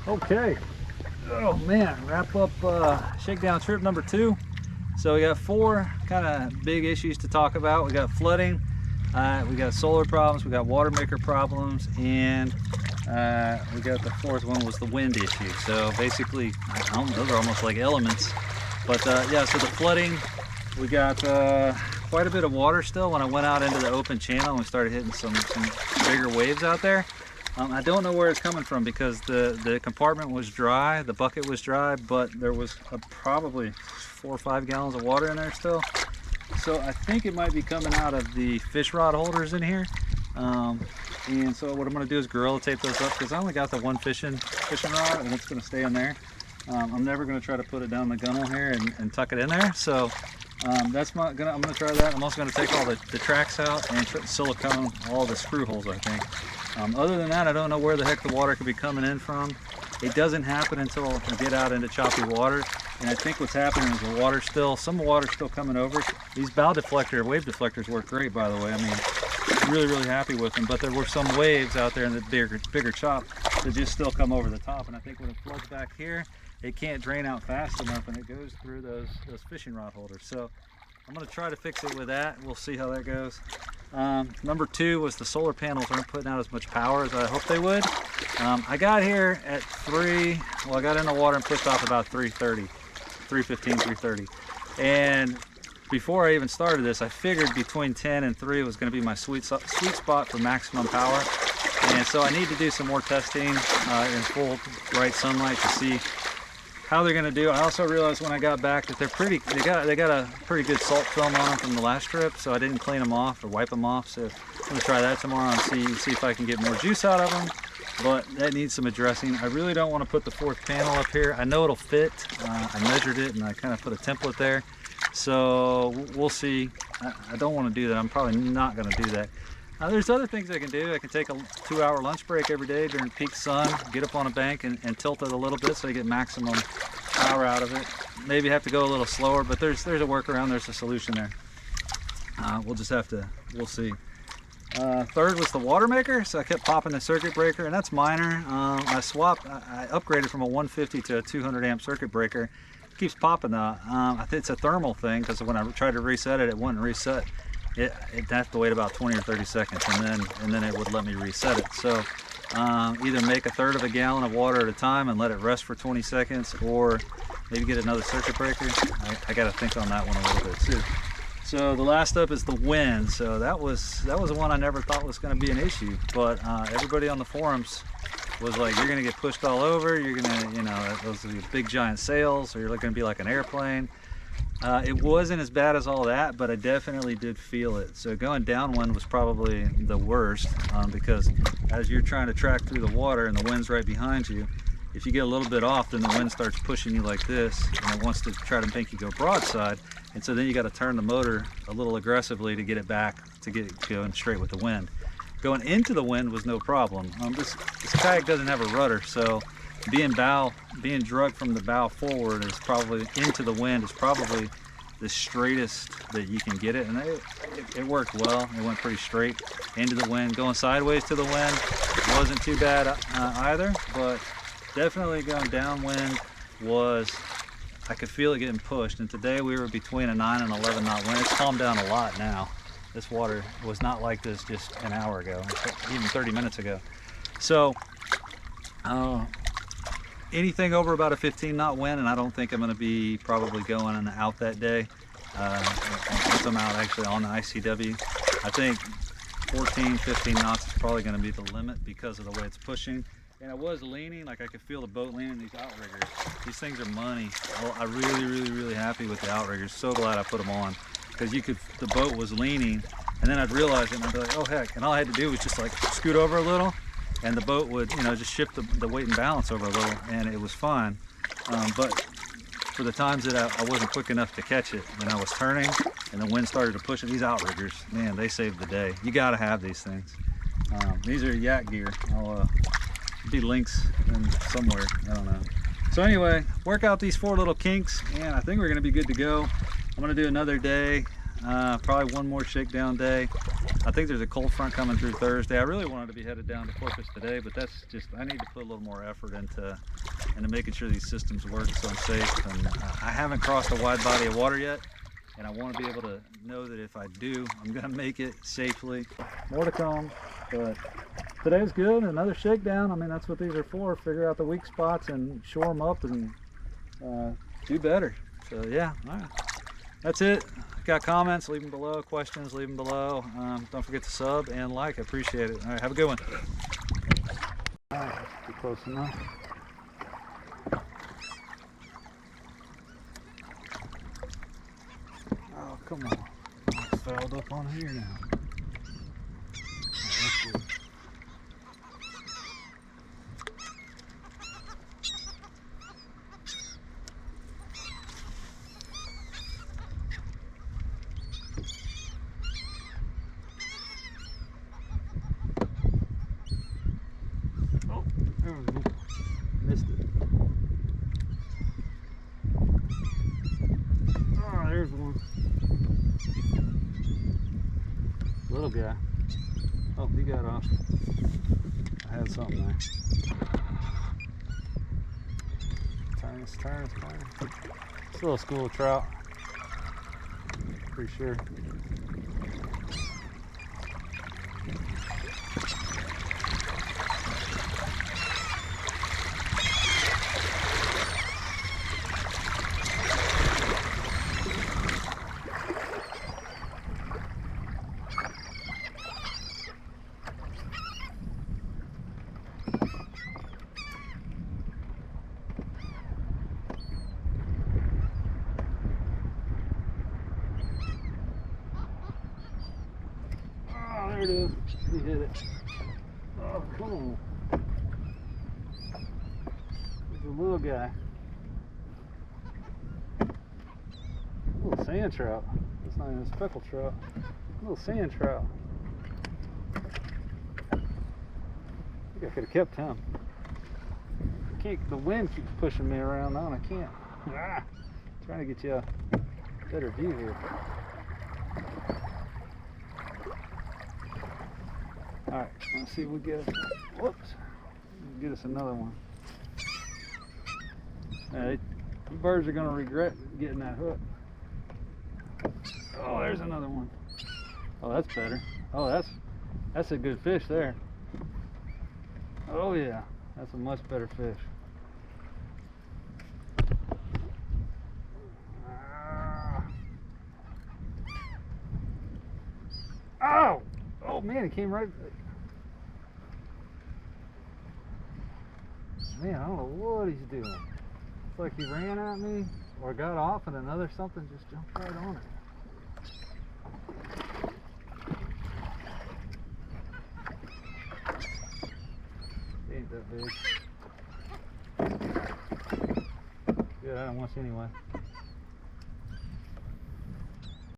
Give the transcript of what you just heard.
Okay, oh man, wrap up shakedown trip number 2. So we got 4 kind of big issues to talk about. We got flooding, we got solar problems, we got water maker problems, and we got the 4th one was the wind issue. So basically, those are almost like elements. But yeah, so the flooding, we got quite a bit of water still when I went out into the open channel and we started hitting some bigger waves out there. I don't know where it's coming from because the compartment was dry, the bucket was dry, but there was probably 4 or 5 gallons of water in there still. So I think it might be coming out of the fish rod holders in here. And so what I'm going to do is gorilla tape those up because I only got the one fishing rod and it's going to stay in there. I'm never going to try to put it down the gunnel here and tuck it in there. So I'm going to try that. I'm also going to take all the tracks out and silicone all the screw holes, I think. Other than that, I don't know where the heck the water could be coming in from. It doesn't happen until I get out into choppy water. And I think what's happening is the water's some water's still coming over. These wave deflectors work great, by the way. I mean, really happy with them. But there were some waves out there in the bigger chop that just still come over the top. And I think when it floods back here, it can't drain out fast enough and it goes through those fishing rod holders. So I'm going to try to fix it with that. We'll see how that goes. Number 2 was the solar panels aren't putting out as much power as I hoped they would. I got here at 3, well I got in the water and pushed off about 3:30, 3:15, 3:30. And before I even started this, I figured between 10 and 3 was going to be my sweet spot for maximum power. And so I need to do some more testing in full bright sunlight to see how they're going to do. I also realized when I got back that they got a pretty good salt film on them from the last trip, so I didn't clean them off or wipe them off. So I'm going to try that tomorrow and see if I can get more juice out of them. But that needs some addressing. I really don't want to put the 4th panel up here. I know it'll fit. I measured it and I kind of put a template there. So we'll see. I don't want to do that. I'm probably not going to do that. There's other things I can do. I can take a 2-hour lunch break every day during peak sun, get up on a bank and tilt it a little bit so you get maximum power out of it. Maybe have to go a little slower, but there's a workaround, there's a solution there. We'll see. 3rd was the water maker, so I kept popping the circuit breaker, and that's minor. I upgraded from a 150 to a 200 amp circuit breaker. It keeps popping though. I think it's a thermal thing because when I tried to reset it, it wouldn't reset. It'd have to wait about 20 or 30 seconds and then it would let me reset it. So either make 1/3 of a gallon of water at a time and let it rest for 20 seconds, or maybe get another circuit breaker. I got to think on that one a little bit too. So the last up is the wind. So that was the one I never thought was going to be an issue, but everybody on the forums was like, you're going to get pushed all over, you're going to, those are big giant sails, or you're going to be like an airplane. It wasn't as bad as all that, but I definitely did feel it. So going downwind was probably the worst because as you're trying to track through the water and the wind's right behind you, if you get a little bit off, then the wind starts pushing you like this and it wants to try to make you go broadside. And so then you got to turn the motor a little aggressively to get it back, to get it going straight with the wind. Going into the wind was no problem. This kayak doesn't have a rudder, so being drugged from the bow forward is probably into the wind is probably the straightest that you can get it, and it worked well. It went pretty straight into the wind. Going sideways to the wind wasn't too bad either, but definitely going downwind I could feel it getting pushed. And today we were between a 9 and 11 knot wind. It's calmed down a lot now. This water was not like this just an hour ago, even 30 minutes ago. So anything over about a 15 knot wind, and I don't think I'm going to be probably going and out that day. Once I'm out actually on the ICW, I think 14, 15 knots is probably going to be the limit because of the way it's pushing. And I was leaning, like I could feel the boat leaning. These outriggers, these things are money. Well, I'm really happy with the outriggers. So glad I put them on, because the boat was leaning, and then I'd realize it and I'd be like, oh heck, and all I had to do was just like scoot over a little, and the boat would, just shift the weight and balance over a little, and it was fine. But for the times that I wasn't quick enough to catch it, when I was turning, and the wind started to push it. These outriggers, man, they saved the day. You got to have these things. These are yak gear. I'll be links in somewhere, I don't know. So anyway, work out these 4 little kinks, and I think we're gonna be good to go. I'm gonna do another day, probably one more shakedown day. I think there's a cold front coming through Thursday. I really wanted to be headed down to Corpus today, but that's just, I need to put a little more effort into making sure these systems work so I'm safe. And I haven't crossed a wide body of water yet, and I want to be able to know that if I do, I'm gonna make it safely. More to come, but today's good. Another shakedown. I mean, that's what these are for. Figure out the weak spots and shore them up and do better. So yeah, all right. That's it. Got comments, leave them below. Questions, leave them below. Don't forget to sub and like. I appreciate it. All right, have a good one. All right, that's pretty close enough. Oh, come on. I fouled up on here now. That's good. Missed it. Oh, there's one. Little guy. Oh, he got off. I had something there. Turn. It's a little school of trout. Pretty sure. There it is. He hit it. Oh, come on. There's a little guy. A little sand trout. That's not even a speckled trout. A little sand trout. I think I could have kept him. I can't, the wind keeps pushing me around now and I can't. Trying to get you a better view here. Alright, let's see if we get us, whoops, get us another one. Alright, you birds are going to regret getting that hook. Oh, there's another one. Oh, that's better. Oh, that's a good fish there. Oh yeah, that's a much better fish. Oh! Oh man, it came right. Man, I don't know what he's doing. It's like he ran at me or got off and another something just jumped right on it. He ain't that big. Yeah, I don't want you anyway.